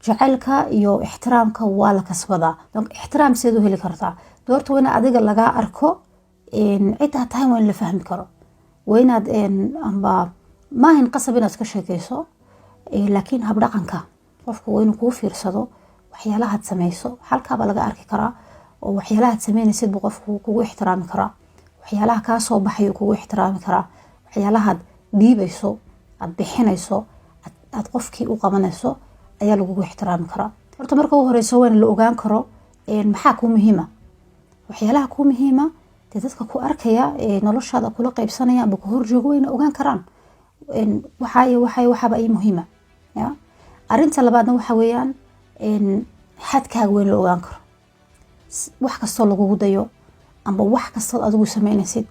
jacaylka iyo ixtiraamka waa la kasbadaa. donc ixtiraam sidoo heli kartaa doorta wayna adiga laga arko cid aad tahay waa in la fahmi karo waynaad amba maahin qasab inaad ka sheekayso laakiin hab dhaqanka qofku waa inuu kuu fiirsado waxyaalaha aad samayso halkaaba laga arki karaa oo waxyaalaha aad samaynaysid buu qofku kugu ixtiraami karaa waxyaalaha kaa soo baxayo kugu ixtiraami karaa waxyaalaha aad dhiibayso aad bixinayso aad qofkii u qabanayso ayaa lagugu ixtiraami karaa. horta marka ugu horeyso waa in la ogaan karo maxaa kuu muhiima waxyaalaha kuu muhiima dee dadka ku arkaya noloshaada kula qaybsanaya amba ku horjoogo wayna ogaan karaan waxaaba ay muhiima. arinta labaadna waxa weeyaan xadkaaga weyn la ogaan karo wax kastoo lagugu dayo amba wax kastoo adigu samaynaysid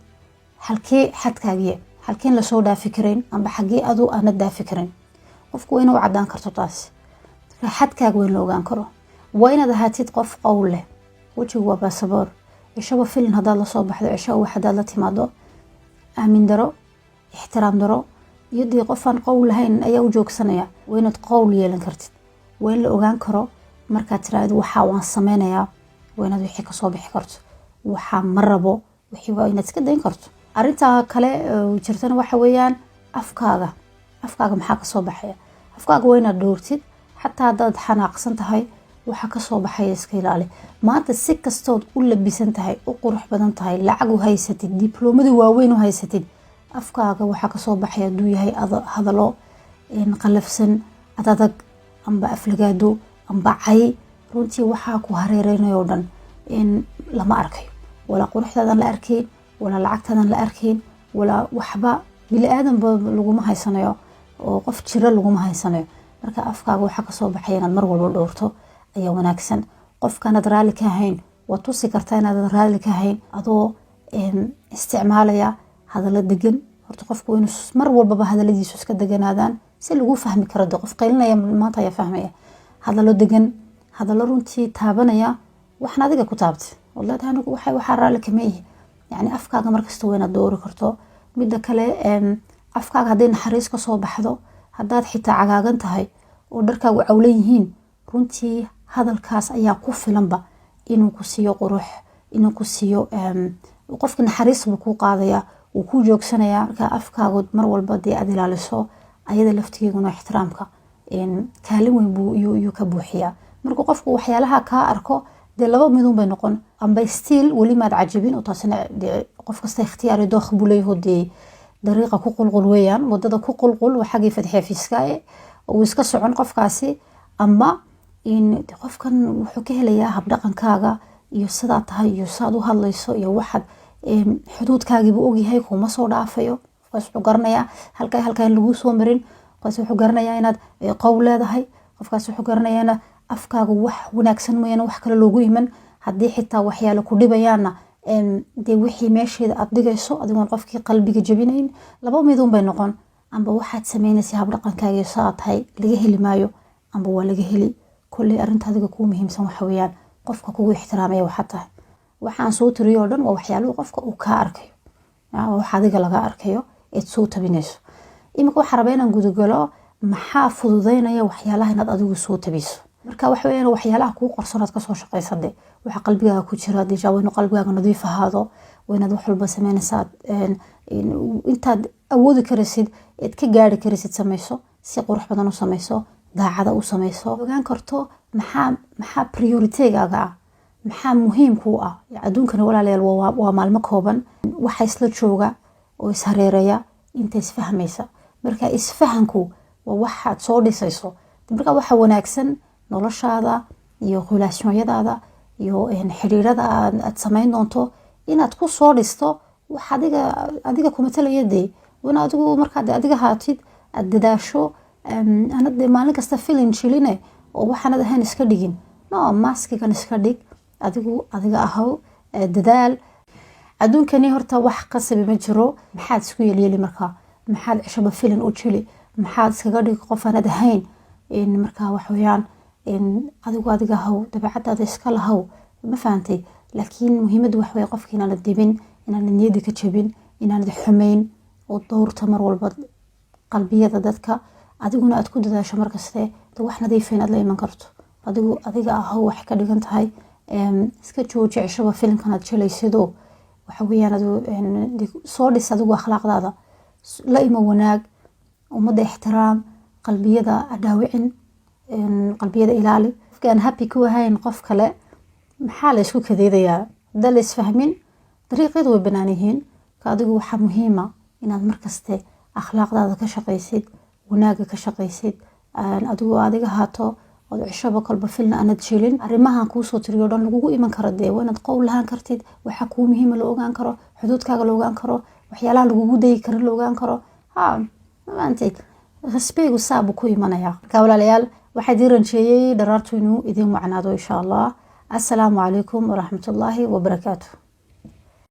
halkee xadkaagiya halkeen lasoo dhaafi karayn amba xagee adu aana dhaafi karayn qofku waa inuu cadaan karto taas xadkaaga weyn la ogaan karo waa inaad ahaatid qof qowl leh wajigu waa baasaboor cishaba filin haddaad lasoo baxdo cishaba wax haddaad la timaado aamin daro ixtiraam daro iyo dee qofaan qowl lahayn ayaa u joogsanaya waa inaad qowl yeelan kartid waa in la ogaan karo markaad tiraahdo waxaa waan sameynayaa waa inaad wixii kasoo bixi karto waxaa ma rabo wixii waa inaad iska dayn karto. arinta kale jirtana waxa weeyaan afkaaga maxaa kasoo baxaya afkaaga waa inaad dhowrtid xataa haddaad xanaaqsan tahay waxa kasoo baxaya iska ilaali maanta si kastood u labisan tahay u qurux badan tahay lacag u haysatid dibloomada waaweyn u haysatid afkaaga waxa kasoo baxaya haduu yahay hadalo qalafsan adag amba aflagaado amba cay runtii waxaa ku hareereynayo dhan lama arkayo wala quruxdaadan la arkayn wala lacagtaadan la arkayn wala waxba bili aadanba laguma haysanayo oo qof jira laguma haysanayo marka afkaaga waxa kasoo baxaya inaad mar walba dhowrto ayaa wanaagsan qofkaanad raali ka ahayn waa tusi kartaa inaad raali ka ahayn adoo isticmaalaya hadallo degan horta qofku inuu mar walba hadaladiisu iska deganaadaan si lagu fahmi karo qof qaylinaya maanta ayaa fahmaya hadallo degan hadallo runtii taabanaya waxna adiga ku taabtay wallahi anigu waxa raali kama yahay yani afkaaga markasta wayna doori karto midda kale afkaaga haday naxariis ka soo baxdo hadaad xitaa cagaagan tahay oo dharkaagu cawlan yihiin runtii hadalkaas ayaa ku filanba inuu ku siiyo qurux inuu ku siiyo qofka naxariis buu ku qaadaya uu ku joogsanaya marka afkaagu mar walba dee aad ilaaliso ayada laftigeeduna ixtiraamka kaalin weyn buu iyo ka buuxiya marka qofku waxyaalaha ka arko dee laba midun bay noqon amba stiil wali maad cajabin oo taasina qof kasta ikhtiyaari dooq buu leeyahay dee dariiqa ku qulqul weeyaan wadada ku qulqul waxagii fadxiifiska oo iska socon qofkaasi ama in qofkan wuxuu ka helayaa hab dhaqankaaga iyo sida tahay iyo saad u hadlayso iyo waxad xuduudkaagii buu ogyahay kuma soo dhaafayo qofkaas wuxuu garanayaa halka lagu soo marin qofkaas wuxuu garanayaa inaad qowl leedahay qofkaas wuxuu garanayaa inaad afkaaga wax wanaagsan mooyaan wax kale loogu iman haddii xitaa waxyaalo ku dhibayaana dee wixii meesheeda aad dhigayso adigoon qofkii qalbiga jabinayn laba midun bay noqon amba waxaad samaynaysaa hab dhaqankaaga saa tahay laga heli maayo amba waa laga heli kulli arinta adiga ku muhiimsan waxa weeyaan qofka kugu ixtiraamaya waxa tahay waxaan soo tiriyo oo dhan waa waxyaalo qofka uu ka arkayo waxa adiga laga arkayo ee soo tabinayso imika waxa rabaa inaan gudagalo maxaa fududeynaya waxyaalaha inaad adigu soo tabiso marka waxa weeyaan waxyaalaha ku qorsanaad ka soo shaqeysade waxa qalbigaaga ku jira deja waa inuu qalbigaaga nadiif ahaado waa inaad wax walba sameynaysaa intaad awoodi karaysid eed ka gaari karaysid samayso si qurux badan u samayso daacada u samayso ogaan karto maxaa prioritigaaga ah maxaa muhiim ku ah adduunkana walaalayaal waa maalmo kooban waxa isla jooga oo is hareeraya inta isfahmaysa marka isfahanku waa waxaad soo dhisayso marka waxa wanaagsan noloshaada iyo khulaashoyadaada iyo xiriirada aad samayn doonto inaad ku soo dhisto wax adiga kuma talayade wana adigu marka adiga haatid aad dadaasho anad maalin kasta filin chiline oo waxaanad ahayn iska dhigin no maskigan iska dhig adiga ahaw dadaal adduunkani horta wax qasabi ma jiro maxaad isku yeeli marka maxaad cishaba filin u jili maxaad iskaga dhig qof aanad ahayn marka wax weeyaan adiga ahaw dabeecadaada iska lahaw ma fahantay laakiin muhiimadu wax weey qofka inaanad dibin inaanad niyada ka jabin inaanad xumeyn oo doorta mar walba qalbiyada dadka adiguna aad ku dadaasho markaste wax nadiif inaad la iman karto adiga ah wax ka dhigan tahay iska jooji cishaba filimkan aad jelaysido waxa weeyaan soo dhis adigu akhlaaqdaada la ima wanaag umada ixtiraam qalbiyada dhaawicin qalbiyada ilaali qofkaan happy ku ahayn qof kale maxaa la isku kadeedayaa hadda la isfahmin dariiqeedu way banaan yihiin ka adigu waxaa muhiima inaad markaste akhlaaqdaada ka shaqaysid wanaaga ka shaqaysid adiga haato oo cishaba kolba filna aanad jilin arrimahan kuusoo tiriyo dhan lagugu iman karo dee waa inaad qowl lahaan kartid waxaa kuu muhiima la ogaan karo xuduudkaaga la ogaan karo waxyaalaha lagugu dayi karo la ogaan karo maantay rasbeygu saabu ku imanaya marka walaalayaal waxaa idin ranjeeyey dharaartu inuu idin wacnaado insha allah assalaamu calaykum waraxmatullaahi wabarakaatuh